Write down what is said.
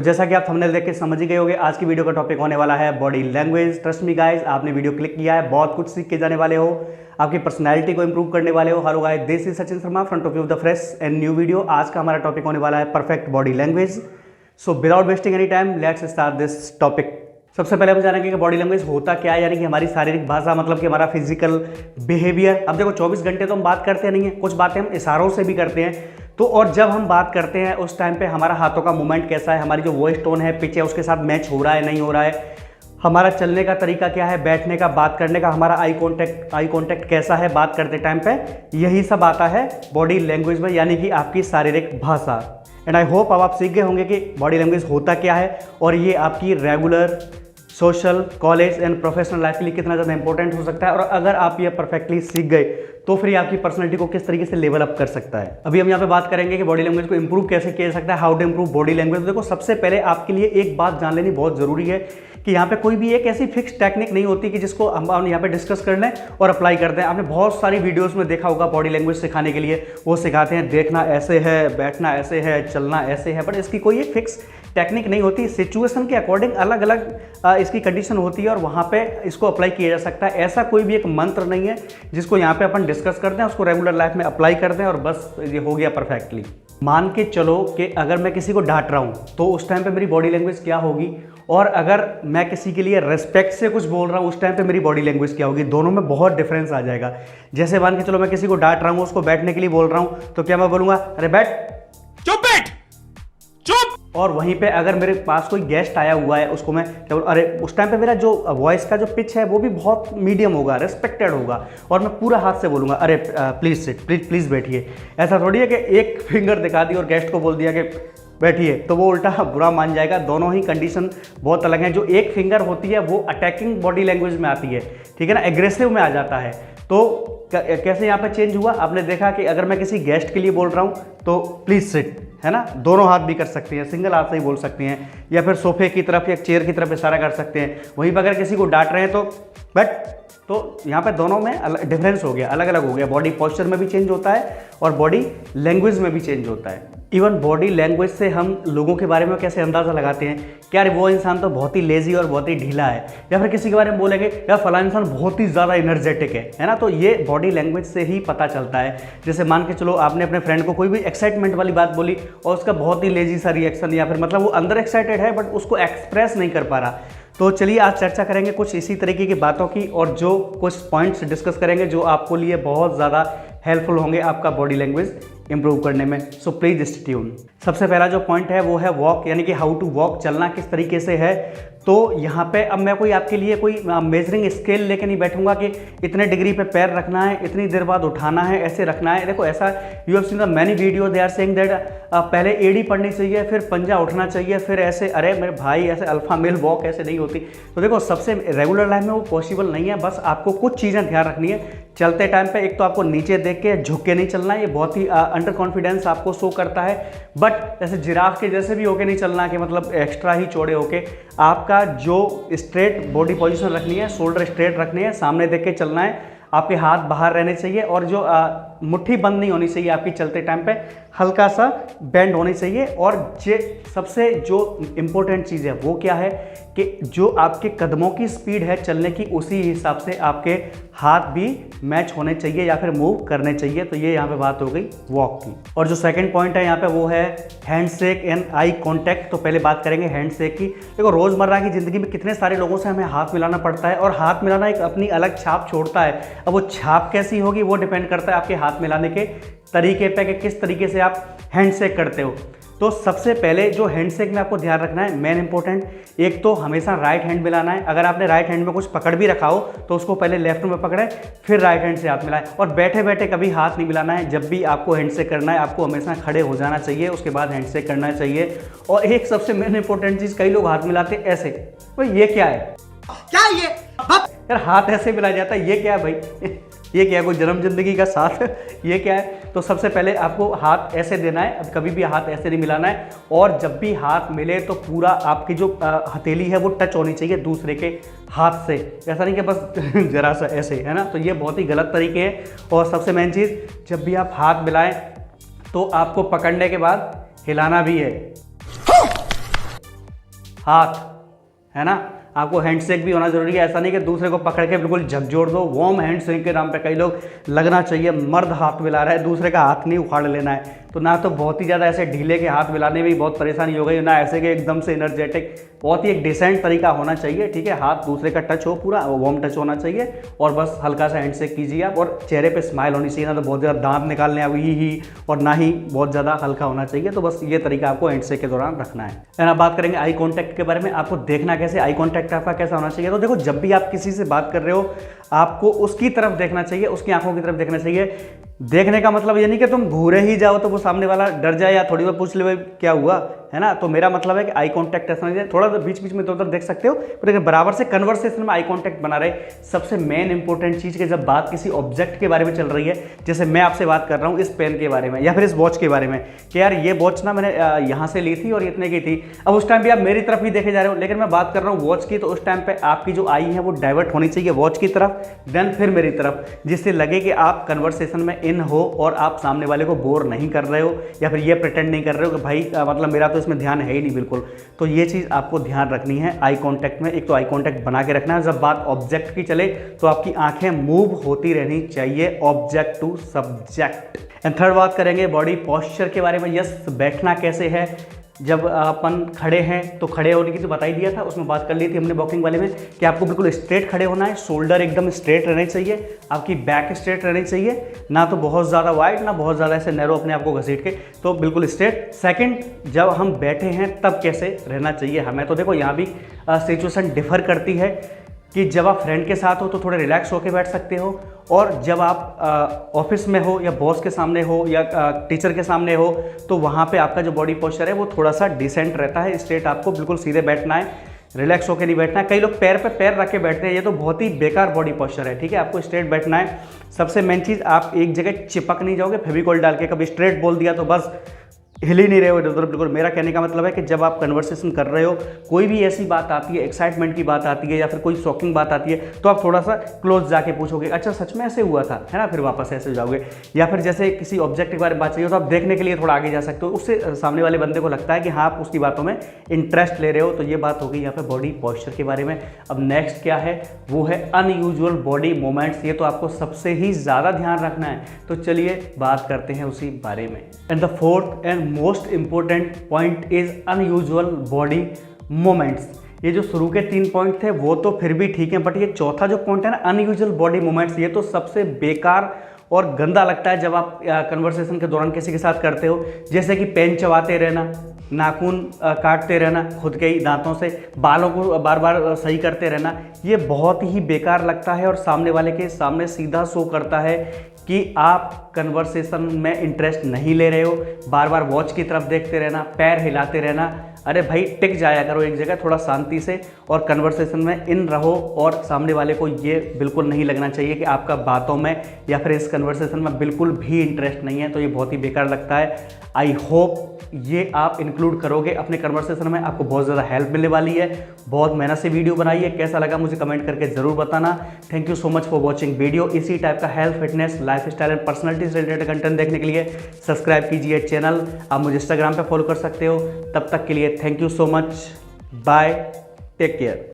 जैसा कि आप थंबनेल देख के समझ ही गए होंगे, आज की वीडियो का टॉपिक होने वाला है body language. Trust me guys, आपने वीडियो क्लिक किया है, बहुत कुछ सीख के जाने वाले हो, आपकी पर्सनैलिटी को इंप्रूव करने वाले हो। Hello guys, this is Sachin Sharma front of view the fresh and new video. आज का हमारा टॉपिक होने वाला है perfect body language. So without wasting any time let's start this topic. सबसे पहले हम जानेंगे कि बॉडी लैंग्वेज होता क्या है, यानी कि हमारी शारीरिक भाषा, मतलब कि हमारा फिजिकल बिहेवियर। अब देखो 24 घंटे तो हम बात करते नहीं है, कुछ बातें हम इशारों से भी करते हैं। तो और जब हम बात करते हैं उस टाइम पे हमारा हाथों का मूवमेंट कैसा है, हमारी जो वॉइस टोन है, पिच है, उसके साथ मैच हो रहा है नहीं हो रहा है, हमारा चलने का तरीका क्या है, बैठने का, बात करने का, हमारा आई कांटेक्ट कैसा है बात करते टाइम पे, यही सब आता है बॉडी लैंग्वेज में, यानी कि आपकी शारीरिक भाषा। एंड आई होप अब आप सीख गए होंगे कि बॉडी लैंग्वेज होता क्या है और ये आपकी regular social, college and professional life के लिए कितना ज़्यादा इंपॉर्टेंट हो सकता है। और अगर आप ये परफेक्टली सीख गए तो फिर ये आपकी पर्सनैलिटी को किस तरीके से लेवल अप कर सकता है। अभी हम यहाँ पे बात करेंगे कि बॉडी लैंग्वेज को इंप्रूव कैसे किया जा सकता है, how to improve body language. देखो सबसे पहले आपके लिए एक बात जान लेनी बहुत ज़रूरी है कि यहाँ पे कोई भी एक ऐसी फिक्स टेक्निक नहीं होती कि जिसको हम यहाँ पे डिस्कस कर लें और अप्लाई कर दें। आपने बहुत सारी वीडियोस में देखा होगा बॉडी लैंग्वेज सिखाने के लिए, वो सिखाते हैं देखना ऐसे है, बैठना ऐसे है, चलना ऐसे है, बट इसकी कोई एक फिक्स टेक्निक नहीं होती। सिचुएशन के अकॉर्डिंग अलग अलग इसकी कंडीशन होती है और वहाँ पे इसको अप्लाई किया जा सकता है। ऐसा कोई भी एक मंत्र नहीं है जिसको यहाँ पे अपन डिस्कस कर दें, उसको रेगुलर लाइफ में अप्लाई कर दें और बस ये हो गया परफेक्टली। मान के चलो कि अगर मैं किसी को डांट रहा हूँ तो उस टाइम पे मेरी बॉडी लैंग्वेज क्या होगी, और अगर मैं किसी के लिए रेस्पेक्ट से कुछ बोल रहा हूँ उस टाइम पे मेरी बॉडी लैंग्वेज क्या होगी, दोनों में बहुत डिफरेंस आ जाएगा। जैसे मान के चलो मैं किसी को डांट रहा हूँ, उसको बैठने के लिए बोल रहा हूँ, तो क्या मैं बोलूँगा अरे बैठ, चुप बैठ, चुप। और वहीं पे अगर मेरे पास कोई गेस्ट आया हुआ है उसको मैं क्या बोलूं, अरे उस टाइम पे मेरा जो वॉइस का जो पिच है वो भी बहुत मीडियम होगा, रेस्पेक्टेड होगा, और मैं पूरा हाथ से बोलूँगा अरे प्लीज़ सिट, प्लीज़ बैठिए। ऐसा थोड़ी है कि एक फिंगर दिखा दी और गेस्ट को बोल दिया कि बैठिए, तो वो उल्टा बुरा मान जाएगा। दोनों ही कंडीशन बहुत अलग हैं। जो एक फिंगर होती है वो अटैकिंग बॉडी लैंग्वेज में आती है, ठीक है ना, एग्रेसिव में आ जाता है। तो कैसे यहाँ पे चेंज हुआ, आपने देखा कि अगर मैं किसी गेस्ट के लिए बोल रहा हूँ तो प्लीज़ सिट, है ना, दोनों हाथ भी कर सकते हैं, सिंगल हाथ से ही बोल सकते हैं, या फिर सोफे की तरफ या चेयर की तरफ इशारा कर सकते हैं। वहीं पर अगर किसी को डांट रहे हैं तो बैठ, तो यहाँ पे दोनों में डिफरेंस हो गया, अलग अलग हो गया। बॉडी पोस्चर में भी चेंज होता है और बॉडी लैंग्वेज में भी चेंज होता है। इवन बॉडी लैंग्वेज से हम लोगों के बारे में कैसे अंदाज़ा लगाते हैं कि यार वो इंसान तो बहुत ही लेजी और बहुत ही ढीला है, या फिर किसी के बारे में बोलेंगे यार फलाना इंसान बहुत ही ज़्यादा एनर्जेटिक है ना, तो ये बॉडी लैंग्वेज से ही पता चलता है। जैसे मान के चलो आपने अपने फ्रेंड को कोई भी एक्साइटमेंट वाली बात बोली और उसका बहुत ही लेजी सा रिएक्शन, या फिर मतलब वो अंदर एक्साइटेड है बट उसको एक्सप्रेस नहीं कर पा रहा। तो चलिए आज चर्चा करेंगे कुछ इसी तरीके की बातों की, और जो कुछ पॉइंट्स डिस्कस करेंगे जो आपको लिए बहुत ज़्यादा हेल्पफुल होंगे आपका बॉडी लैंग्वेज इंप्रूव करने में। So please stay tune. सबसे पहला जो पॉइंट है वो है वॉक, यानी कि हाउ टू वॉक, चलना किस तरीके से है। तो यहाँ पे अब मैं कोई आपके लिए कोई मेजरिंग स्केल लेके नहीं बैठूंगा कि इतने डिग्री पे पैर रखना है, इतनी देर बाद उठाना है, ऐसे रखना है। देखो ऐसा you have seen the many video, they are saying that पहले एड़ी पड़नी चाहिए, फिर पंजा उठना चाहिए, फिर ऐसे। अरे मेरे भाई, ऐसे अल्फा मेल वॉक ऐसे नहीं होती। तो देखो सबसे रेगुलर लाइफ में वो पॉसिबल नहीं है। बस आपको कुछ चीज़ें ध्यान रखनी है चलते टाइम पे। एक तो आपको नीचे देख के झुक के नहीं चलना है, ये बहुत ही अंडर कॉन्फिडेंस आपको शो करता है। बट ऐसे जिराफ के जैसे भी होके नहीं चलना कि मतलब एक्स्ट्रा ही चौड़े होके। आपका जो स्ट्रेट बॉडी पोजीशन रखनी है, शोल्डर स्ट्रेट रखने हैं, सामने देख के चलना है, आपके हाथ बाहर रहने चाहिए, और जो मुट्ठी बंद नहीं होनी चाहिए आपकी चलते टाइम पे, हल्का सा बेंड होनी चाहिए। और सबसे जो इम्पोर्टेंट चीज़ है वो क्या है कि जो आपके कदमों की स्पीड है चलने की, उसी हिसाब से आपके हाथ भी मैच होने चाहिए या फिर मूव करने चाहिए। तो ये यहाँ पे बात हो गई वॉक की। और जो सेकंड पॉइंट है यहाँ पे वो है हैंडशेक एंड आई कांटेक्ट। तो पहले बात करेंगे हैंडशेक की। देखो रोज़मर्रा की ज़िंदगी में कितने सारे लोगों से हमें हाथ मिलाना पड़ता है, और हाथ मिलाना एक अपनी अलग छाप छोड़ता है। अब वो छाप कैसी होगी वो डिपेंड करता है आपके हाथ मिलाने के तरीके पे कि किस तरीके से आप हैंडशेक करते हो। तो सबसे पहले जो हैंडशेक में आपको ध्यान रखना है, मेन इंपॉर्टेंट, एक तो हमेशा राइट हैंड मिलाना है। अगर आपने राइट हैंड में कुछ पकड़ भी रखा हो तो उसको पहले लेफ्ट में पकड़े, फिर राइट हैंड से हाथ मिलाएं। और बैठे बैठे कभी हाथ नहीं मिलाना है। जब भी आपको हैंडशेक करना है आपको हमेशा खड़े हो जाना चाहिए, उसके बाद हैंडशेक करना चाहिए। और एक सबसे मेन इंपॉर्टेंट चीज़, कई लोग हाथ मिलाते ऐसे, भाई ये क्या है, क्या ये यार हाथ ऐसे मिलाया जाता है, ये क्या है भाई ये क्या है, कोई जन्म जिंदगी का साथ ये क्या है। तो सबसे पहले आपको हाथ ऐसे देना है, अब कभी भी हाथ ऐसे नहीं मिलाना है। और जब भी हाथ मिले तो पूरा आपकी जो हथेली है वो टच होनी चाहिए दूसरे के हाथ से, ऐसा नहीं कि बस जरा सा ऐसे, है ना। तो ये बहुत ही गलत तरीके हैं। और सबसे मेन चीज़, जब भी आप हाथ मिलाएं तो आपको पकड़ने के बाद हिलाना भी है। हाथ, है ना। आपको हैंडशेक भी होना जरूरी है, ऐसा नहीं कि दूसरे को पकड़ के बिल्कुल झकझोर दो। वार्म हैंडशेक के नाम पे कई लोग लगना चाहिए मर्द हाथ मिला रहा है, दूसरे का हाथ नहीं उखाड़ लेना है। तो ना तो बहुत ही ज़्यादा ऐसे ढीले के हाथ मिलाने में भी बहुत परेशानी हो गई, ना ऐसे के एकदम से एनर्जेटिक, बहुत ही एक डिसेंट तरीका होना चाहिए, ठीक है। हाथ दूसरे का टच हो, पूरा वार्म टच होना चाहिए और बस हल्का सा हैंडशेक कीजिए आप, और चेहरे पे स्माइल होनी चाहिए, ना तो बहुत ज़्यादा दांत निकालने अब ही और ना ही बहुत ज़्यादा हल्का होना चाहिए। तो बस ये तरीका आपको हैंडशेक के दौरान रखना है। एंड आप बात करेंगे आई कॉन्टैक्ट के बारे में। आपको देखना कैसे, आई कॉन्टैक्ट आपका कैसा होना चाहिए। तो देखो, जब भी आप किसी से बात कर रहे हो आपको उसकी तरफ देखना चाहिए, उसकी आंखों की तरफ देखना चाहिए। देखने का मतलब ये नहीं कि तुम घूरे ही जाओ तो वो सामने वाला डर जाए या थोड़ी बहुत पूछ ले भाई क्या हुआ, है ना। तो मेरा मतलब है कि आई कांटेक्ट ऐसा नहीं है, थोड़ा सा बीच बीच में इधर देख सकते हो, पर बराबर से कन्वर्सेशन में आई कांटेक्ट बना रहे। सबसे मेन इंपॉर्टेंट चीज़ कि जब बात किसी ऑब्जेक्ट के बारे में चल रही है, जैसे मैं आपसे बात कर रहा हूँ इस पेन के बारे में या फिर इस वॉच के बारे में, कि यार ये वॉच ना मैंने यहाँ से ली थी और इतने की थी। अब उस टाइम भी आप मेरी तरफ ही देखे जा रहे हो, लेकिन मैं बात कर रहा हूँ वॉच की, तो उस टाइम पे आपकी जो आई है वो डाइवर्ट होनी चाहिए वॉच की तरफ, देन फिर मेरी तरफ, जिससे लगे कि आप कन्वर्सेशन में इन हो और आप सामने वाले को बोर नहीं कर रहे हो या फिर ये प्रिटेंड नहीं कर रहे हो कि भाई मतलब मेरा तो इसमें ध्यान है ही नहीं बिल्कुल। तो ये चीज़ आपको ध्यान रखनी है आई कांटेक्ट में। एक तो आई कांटेक्ट बना के रखना है, जब बात ऑब्जेक्ट की चले तो आपकी आंखें मूव होती रहनी चाहिए object to subject. And third बात करेंगे बॉडी पोस्चर के बारे में। यस, बैठना कैसे है। जब अपन खड़े हैं तो खड़े होने की तो बता ही दिया था, उसमें बात कर ली थी हमने वॉकिंग वाले में कि आपको बिल्कुल स्ट्रेट खड़े होना है, शोल्डर एकदम स्ट्रेट रहने चाहिए, आपकी बैक स्ट्रेट रहनी चाहिए, ना तो बहुत ज़्यादा वाइड ना बहुत ज़्यादा ऐसे नैरो अपने आप को घसीट के, तो बिल्कुल स्ट्रेट। सेकंड, जब हम बैठे हैं तब कैसे रहना चाहिए हमें। तो देखो यहाँ भी सिचुएशन डिफर करती है कि जब आप फ्रेंड के साथ हो तो थोड़े रिलैक्स होकर बैठ सकते हो, और जब आप ऑफिस में हो या बॉस के सामने हो या टीचर के सामने हो तो वहाँ पे आपका जो बॉडी पोस्चर है वो थोड़ा सा डिसेंट रहता है। स्ट्रेट आपको बिल्कुल सीधे बैठना है, रिलैक्स होकर नहीं बैठना है। कई लोग पैर पे पैर रख के बैठते हैं, ये तो बहुत ही बेकार बॉडी पोस्चर है, ठीक है। आपको स्ट्रेट बैठना है। सबसे मेन चीज़, आप एक जगह चिपक नहीं जाओगे फेविकॉल डाल के, कभी स्ट्रेट बोल दिया तो बस हिल ही नहीं रहे हो इधर उधर बिल्कुल। मेरा कहने का मतलब है कि जब आप कन्वर्सेशन कर रहे हो, कोई भी ऐसी बात आती है, एक्साइटमेंट की बात आती है या फिर कोई शॉकिंग बात आती है, तो आप थोड़ा सा क्लोज जाके पूछोगे अच्छा सच में ऐसे हुआ था, है ना, फिर वापस ऐसे हो जाओगे। या फिर जैसे किसी ऑब्जेक्ट के बारे में बात चाहिए तो आप देखने के लिए थोड़ा आगे जा सकते हो, उससे सामने वाले बंदे को लगता है कि हाँ आप उसकी बातों में इंटरेस्ट ले रहे हो। तो ये बात हो गई यहाँ पे बॉडी पोस्चर के बारे में। अब नेक्स्ट क्या है, वो है अनयूजुअल बॉडी मूवमेंट्स। ये तो आपको सबसे ही ज़्यादा ध्यान रखना है, तो चलिए बात करते हैं उसी बारे में। And the fourth and most important point is unusual body movements. ये जो शुरू के 3 पॉइंट थे वो तो फिर भी ठीक है, बट ये चौथा जो पॉइंट है ना, अनयूजुअल बॉडी मूवमेंट्स, ये तो सबसे बेकार और गंदा लगता है जब आप कन्वर्सेशन के दौरान किसी के साथ करते हो। जैसे कि पेन चबाते रहना, नाखून काटते रहना खुद के ही दांतों से, बालों को बार बार सही करते रहना, ये बहुत ही बेकार लगता है और सामने वाले के सामने सीधा शो करता है कि आप कन्वर्सेशन में इंटरेस्ट नहीं ले रहे हो। बार बार वॉच की तरफ देखते रहना, पैर हिलाते रहना, अरे भाई टिक जाया करो एक जगह, थोड़ा शांति से और कन्वर्सेशन में इन रहो। और सामने वाले को ये बिल्कुल नहीं लगना चाहिए कि आपका बातों में या फिर इस कन्वर्सेशन में बिल्कुल भी इंटरेस्ट नहीं है, तो ये बहुत ही बेकार लगता है। आई होप ये आप इंक्लूड करोगे अपने कन्वर्सेशन में, आपको बहुत ज़्यादा हेल्प मिलने वाली है। बहुत मेहनत से वीडियो बनाई है, कैसा लगा मुझे कमेंट करके ज़रूर बताना। Thank you so much for watching video. इसी टाइप का health, fitness, life style and personality से रिलेटेड कंटेंट देखने के लिए सब्सक्राइब कीजिए चैनल। आप मुझे इंस्टाग्राम पे फॉलो कर सकते हो। तब तक के लिए thank you so much, bye, take care.